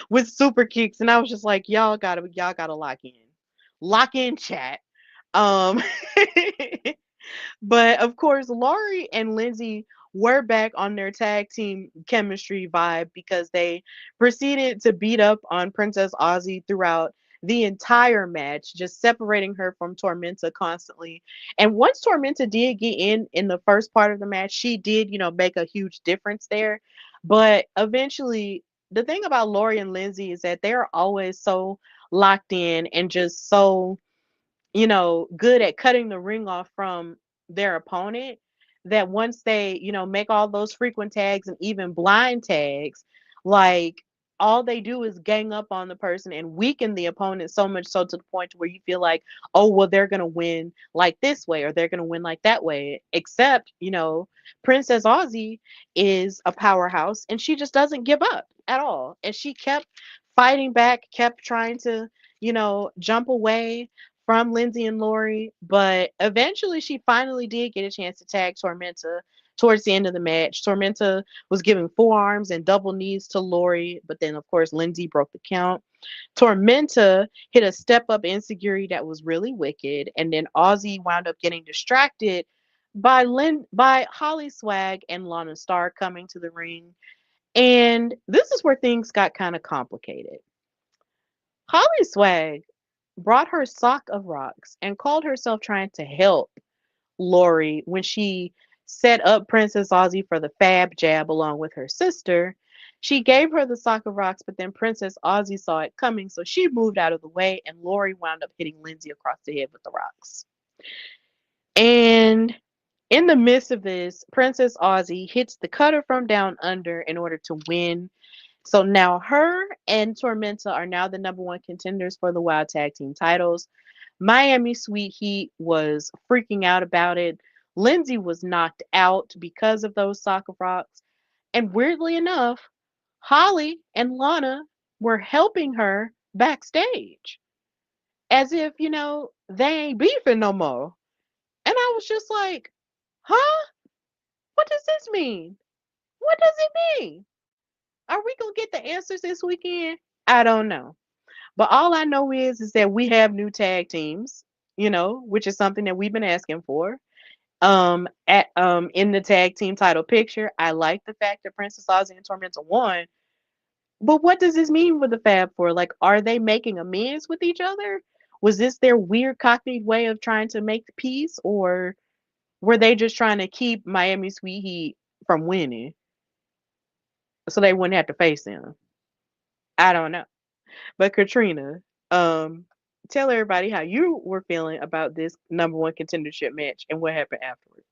with super kicks, and I was just like, y'all gotta lock in, chat. Um, but of course, Laurie and Lindsay were back on their tag team chemistry vibe because they proceeded to beat up on Princess Aussie throughout the entire match, just separating her from Tormenta constantly. And once Tormenta did get in the first part of the match, she did, make a huge difference there. But eventually, the thing about Laurie and Lindsay is that they're always so locked in and just so good at cutting the ring off from their opponent that once they, make all those frequent tags and even blind tags, like all they do is gang up on the person and weaken the opponent so much so to the point to where you feel like, oh, well, they're going to win like this way or they're going to win like that way. Except, Princess Aussie is a powerhouse and she just doesn't give up at all. And she kept fighting back, kept trying to, jump away from Lindsay and Laurie, but eventually she finally did get a chance to tag Tormenta towards the end of the match. Tormenta was giving forearms and double knees to Laurie, but then of course Lindsay broke the count. Tormenta hit a step up insecurity that was really wicked, and then Aussie wound up getting distracted by Holly Swag and Lana Star coming to the ring. And this is where things got kind of complicated. Holly Swag brought her sock of rocks and called herself trying to help Laurie when she set up Princess Aussie for the fab jab along with her sister. She gave her the sock of rocks, but then Princess Aussie saw it coming, so she moved out of the way, and Laurie wound up hitting Lindsay across the head with the rocks. And in the midst of this, Princess Aussie hits the cutter from down under in order to win. So now her and Tormenta are now the number one contenders for the Wild Tag Team titles. Miami Sweet Heat was freaking out about it. Lindsay was knocked out because of those soccer rocks. And weirdly enough, Holly and Lana were helping her backstage as if, they ain't beefing no more. And I was just like, huh? What does this mean? What does it mean? Are we going to get the answers this weekend? I don't know. But all I know is that we have new tag teams, which is something that we've been asking for. At in the tag team title picture, I like the fact that Princess Aussie and Tormenta won. But what does this mean for the Fab Four? Like, are they making amends with each other? Was this their weird cockneyed way of trying to make peace, or were they just trying to keep Miami Sweet Heat from winning so they wouldn't have to face them? I don't know. But Katrina, um, tell everybody how you were feeling about this number one contendership match and what happened afterwards.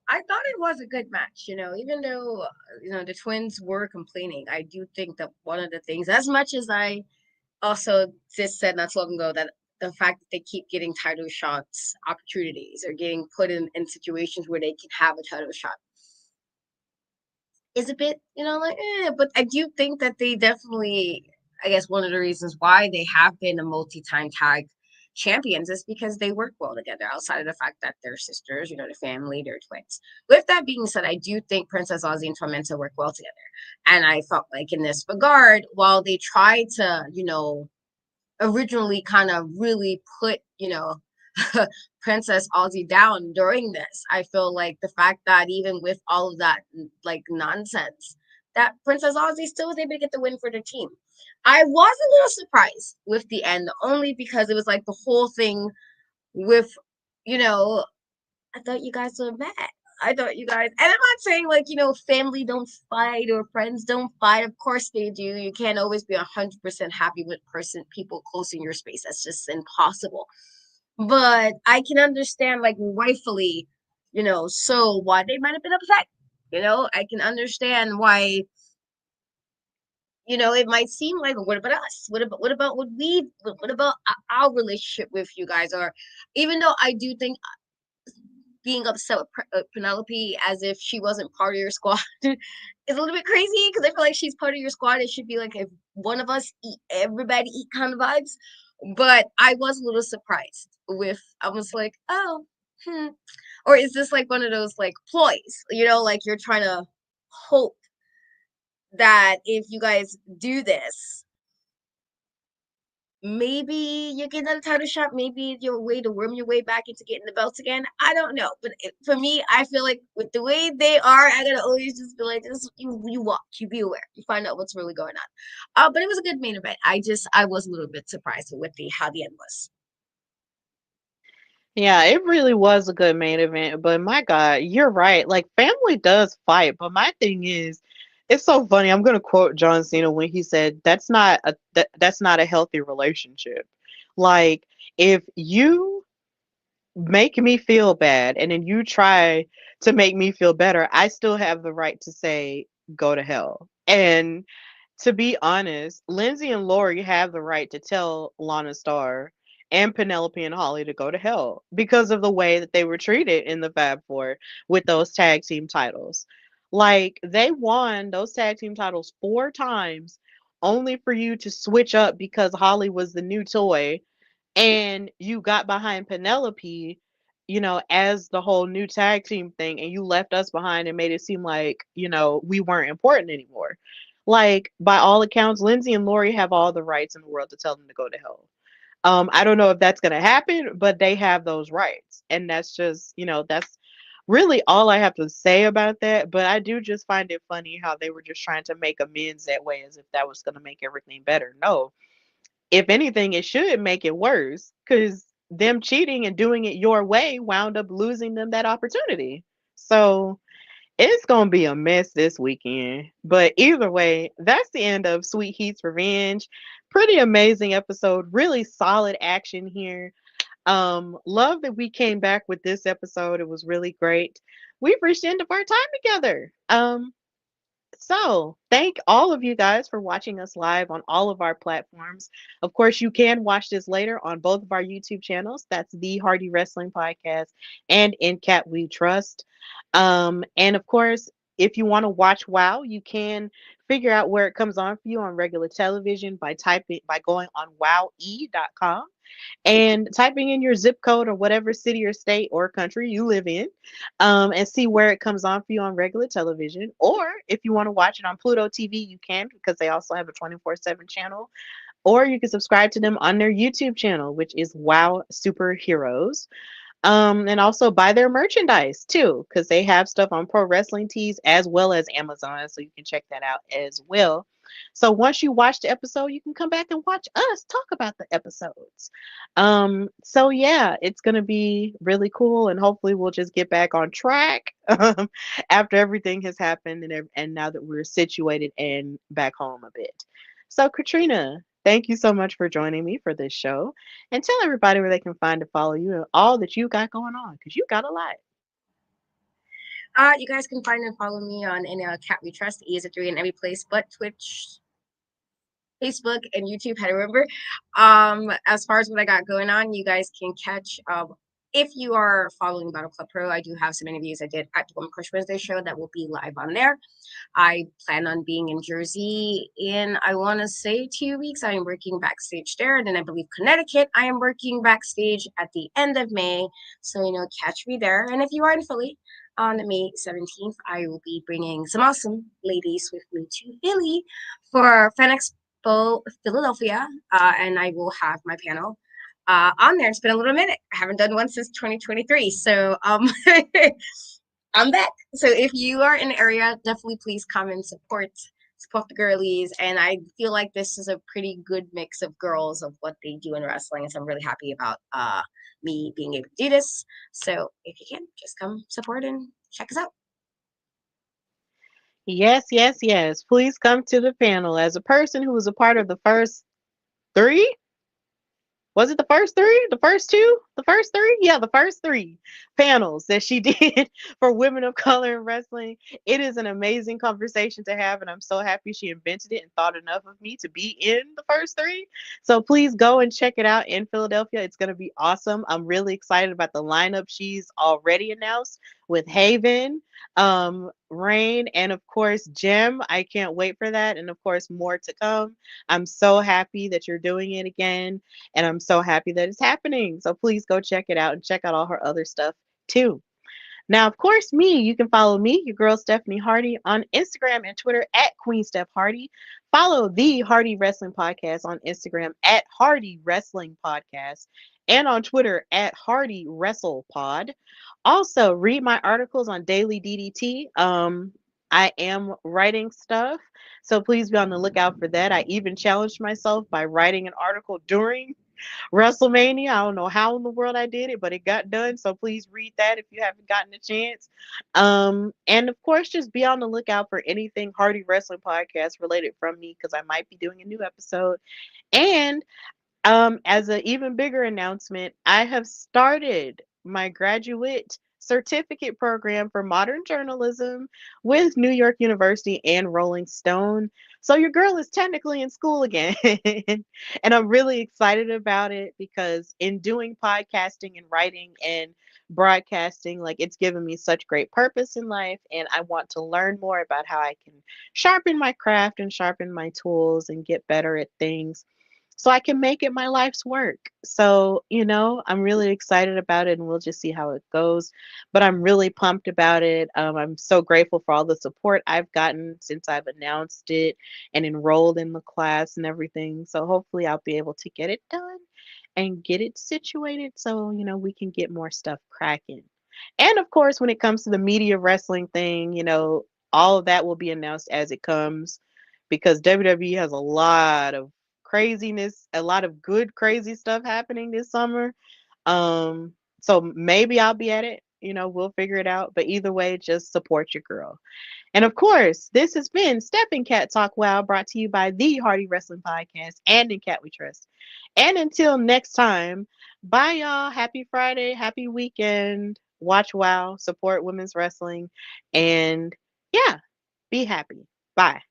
I thought it was a good match, even though, the twins were complaining. I do think that one of the things, as much as I also just said not so long ago, that the fact that they keep getting title shots opportunities or getting put in situations where they can have a title shot is a bit, but I do think that they definitely, I guess one of the reasons why they have been a multi-time tag champions is because they work well together outside of the fact that they're sisters, the family, they're twins. With that being said, I do think Princess Aussie and Tormenta work well together. And I felt like in this regard, while they tried to, originally kind of really put, Princess Aussie down during this, I feel like the fact that even with all of that like nonsense, that Princess Aussie still was able to get the win for the team. I was a little surprised with the end, only because it was like the whole thing with, I thought you guys were mad. I thought you guys, and I'm not saying like, family don't fight or friends don't fight. Of course they do. You can't always be 100% happy with people close in your space. That's just impossible. But I can understand, like, rightfully, so why they might have been upset. I can understand why, it might seem like, what about us? What about our relationship with you guys? Or even though I do think being upset with Penelope as if she wasn't part of your squad is a little bit crazy, because I feel like she's part of your squad. It should be like if one of us eat, everybody eat kind of vibes. But I was a little surprised I was like, oh, or is this like one of those like ploys, like you're trying to hope that if you guys do this, maybe you get another title shot. Maybe your way to worm your way back into getting the belts again. I don't know, but for me, I feel like with the way they are, I gotta always just be like, this. You watch, you be aware, you find out what's really going on. But it was a good main event. I was a little bit surprised with how the end was. Yeah, it really was a good main event, but my God, you're right. Like family does fight, but my thing is, it's so funny. I'm gonna quote John Cena when he said, "That's not a healthy relationship." Like if you make me feel bad and then you try to make me feel better, I still have the right to say, "Go to hell." And to be honest, Lindsey and Laurie have the right to tell Lana Star and Penelope and Holly to go to hell because of the way that they were treated in the Fab Four with those tag team titles. Like, they won those tag team titles 4 times only for you to switch up because Holly was the new toy and you got behind Penelope, as the whole new tag team thing, and you left us behind and made it seem like, we weren't important anymore. Like, by all accounts, Lindsay and Laurie have all the rights in the world to tell them to go to hell. I don't know if that's going to happen, but they have those rights. And that's just, that's really all I have to say about that. But I do just find it funny how they were just trying to make amends that way as if that was going to make everything better. No, if anything, it should make it worse because them cheating and doing it your way wound up losing them that opportunity. So it's going to be a mess this weekend. But either way, that's the end of Sweet Heat's Revenge. Pretty amazing episode. Really solid action here. Love that we came back with this episode. It was really great. We've reached the end of our time together. So, thank all of you guys for watching us live on all of our platforms. Of course, you can watch this later on both of our YouTube channels. That's the Hardy Wrestling Podcast and In Cat We Trust. And of course, if you want to watch WoW, you can figure out where it comes on for you on regular television by going on wowe.com and typing in your zip code or whatever city or state or country you live in, and see where it comes on for you on regular television. Or if you want to watch it on Pluto TV, you can, because they also have a 24/7 channel. Or you can subscribe to them on their YouTube channel, which is Wow Superheroes. And also buy their merchandise too, because they have stuff on Pro Wrestling Tees as well as Amazon, so you can check that out as well. So once you watch the episode, you can come back and watch us talk about the episodes. So yeah, it's gonna be really cool, and hopefully we'll just get back on track after everything has happened and now that we're situated and back home a bit. So Katrina, thank you so much for joining me for this show. And tell everybody where they can find to follow you and all that you got going on, because you got a lot. You guys can find and follow me on any Cat We Trust, E is a 3 in every place but Twitch, Facebook, and YouTube. How to remember. As far as what I got going on, you guys can catch. If you are following Battle Club Pro, I do have some interviews I did at the Woman Crush Wednesday show that will be live on there. I plan on being in Jersey in, I want to say, 2 weeks. I am working backstage there. And then I believe Connecticut, I am working backstage at the end of May. So, catch me there. And if you are in Philly, on May 17th, I will be bringing some awesome ladies with me to Philly for Fan Expo Philadelphia. And I will have my panel on there. It's been a little minute. I haven't done one since 2023. So I'm back. So if you are in the area, definitely please come and support the girlies. And I feel like this is a pretty good mix of girls of what they do in wrestling. And so I'm really happy about me being able to do this. So if you can, just come support and check us out. Yes, yes, yes. Please come to the panel. As a person who was a part of the first 3, was it the first 3? The first 2? the first three? Yeah, the first three panels that she did for women of color in wrestling. It is an amazing conversation to have, and I'm so happy she invented it and thought enough of me to be in the first three. So please go and check it out in Philadelphia. It's going to be awesome. I'm really excited about the lineup she's already announced with Haven, Rain, and of course, Jim. I can't wait for that. And of course, more to come. I'm so happy that you're doing it again. And I'm so happy that it's happening. So please go check it out and check out all her other stuff too. Now, of course, you can follow me, your girl Stephanie Hardy, on Instagram and Twitter at Queen Steph Hardy. Follow the Hardy Wrestling Podcast on Instagram at Hardy Wrestling Podcast and on Twitter at Hardy Wrestle Pod. Also, read my articles on Daily DDT. I am writing stuff, so please be on the lookout for that. I even challenged myself by writing an article during WrestleMania. I don't know how in the world I did it, but it got done. So please read that if you haven't gotten a chance. And of course, just be on the lookout for anything Hardy Wrestling Podcast related from me because I might be doing a new episode. And as an even bigger announcement, I have started my graduate certificate program for modern journalism with New York University and Rolling Stone. So your girl is technically in school again. And I'm really excited about it because in doing podcasting and writing and broadcasting, like it's given me such great purpose in life. And I want to learn more about how I can sharpen my craft and sharpen my tools and get better at things so I can make it my life's work. So, I'm really excited about it and we'll just see how it goes. But I'm really pumped about it. I'm so grateful for all the support I've gotten since I've announced it and enrolled in the class and everything. So, hopefully, I'll be able to get it done and get it situated so, we can get more stuff cracking. And of course, when it comes to the media wrestling thing, all of that will be announced as it comes because WWE has a lot of craziness, a lot of good crazy stuff happening this summer. So maybe I'll be at it. We'll figure it out. But either way, just support your girl. And of course, this has been Steph and Cat Talk Wow, brought to you by the Hardy Wrestling Podcast and In Cat We Trust. And until next time, bye y'all. Happy Friday, happy weekend. Watch Wow, support women's wrestling, and yeah, be happy. Bye.